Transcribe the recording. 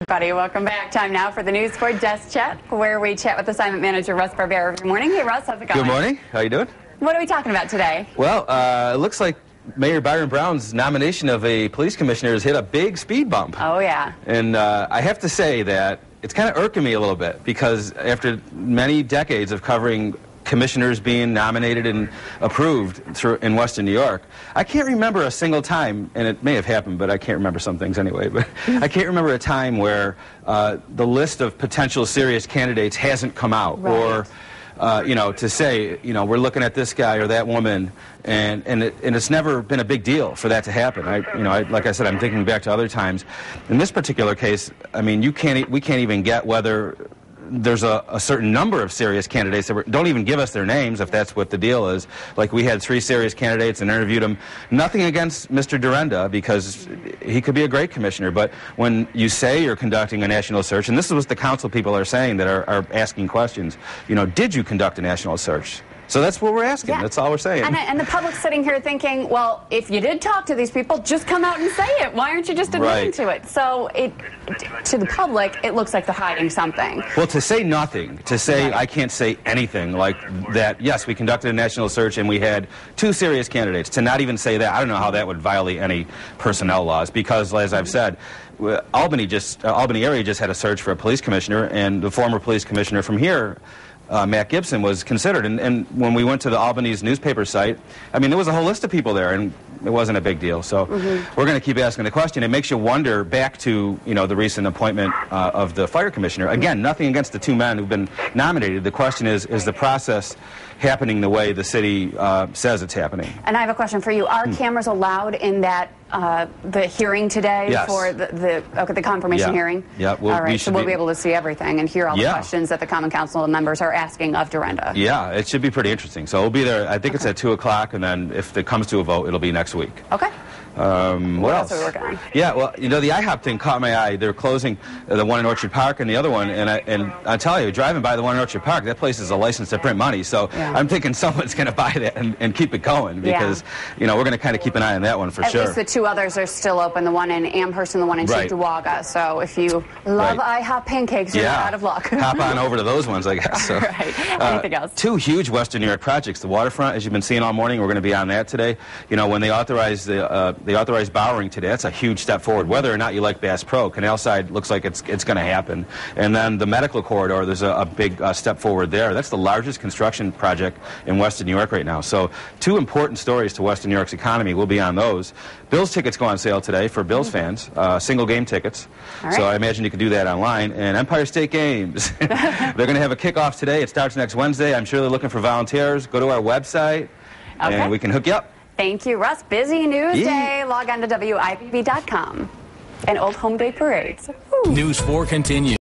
Everybody, welcome back. Time now for the News 4 Desk Chat, where we chat with assignment manager Russ Barbera. Good morning. Hey, Russ, how's it going? Good morning. How you doing? What are we talking about today? Well, it looks like Mayor Byron Brown's nomination of a police commissioner has hit a big speed bump. Oh, yeah. And I have to say that it's kind of irking me a little bit, because after many decades of covering commissioners being nominated and approved in Western New York, I can't remember a single time, and it may have happened, but I can't remember some things anyway, but I can't remember a time where the list of potential serious candidates hasn't come out. Right. Or you know, to say, you know, we're looking at this guy or that woman, and it's never been a big deal for that to happen. Like I said, I'm thinking back to other times. In this particular case, I mean, we can't even get whether there's a certain number of serious candidates that don't even give us their names, if that's what the deal is. Like, we had 3 serious candidates and interviewed them. Nothing against Mr. Durenda, because he could be a great commissioner, but when you say you're conducting a national search, and this is what the council people are saying that are asking questions, you know, did you conduct a national search? So that's what we're asking. Yeah. That's all we're saying. And the public's sitting here thinking, well, if you did talk to these people, just come out and say it. Why aren't you just admitting to it? So to the public, it looks like they're hiding something. Well, to say nothing, to say I can't say anything like that, yes, we conducted a national search and we had 2 serious candidates, to not even say that, I don't know how that would violate any personnel laws, because, as I've said, Albany area just had a search for a police commissioner, and the former police commissioner from here, Matt Gibson, was considered. And when we went to the Albany's newspaper site, I mean, there was a whole list of people there, and it wasn't a big deal. So we're going to keep asking the question. It makes you wonder, back to, you know, the recent appointment of the fire commissioner. Again, nothing against the 2 men who've been nominated. The question is the process happening the way the city says it's happening? And I have a question for you. Are cameras allowed in that the hearing today? Yes. For the confirmation hearing? Yeah. All right, so we'll be able to see everything and hear all the questions that the Common Council members are asking of Durenda. Yeah, it should be pretty interesting. So we'll be there, I think it's at 2 o'clock, and then if it comes to a vote, it'll be next week. Okay. What else are we working on? Yeah, well, you know, the IHOP thing caught my eye. They're closing the one in Orchard Park and the other one, and I tell you, driving by the one in Orchard Park, that place is a license to print money. So I'm thinking someone's going to buy that and keep it going, because you know, we're going to kind of keep an eye on that one for sure. At least the 2 others are still open, the one in Amherst and the one in Cheektowaga. So if you love IHOP pancakes, you're not out of luck. Hop on over to those ones, I guess. So, Anything else? 2 huge Western New York projects. The waterfront, as you've been seeing all morning, we're going to be on that today. You know, when they authorized Bowering today, that's a huge step forward. Whether or not you like Bass Pro, Canal Side looks like it's going to happen. And then the medical corridor, there's a big step forward there. That's the largest construction project in Western New York right now. So 2 important stories to Western New York's economy. We'll be on those. Bills tickets go on sale today for Bills fans, single game tickets. So I imagine you can do that online. And Empire State Games, they're going to have a kickoff today. It starts next Wednesday. I'm sure they're looking for volunteers. Go to our website and we can hook you up. Thank you, Russ. Busy news day. Log on to WIPB.com. And Old Home Day parades. News 4 continues.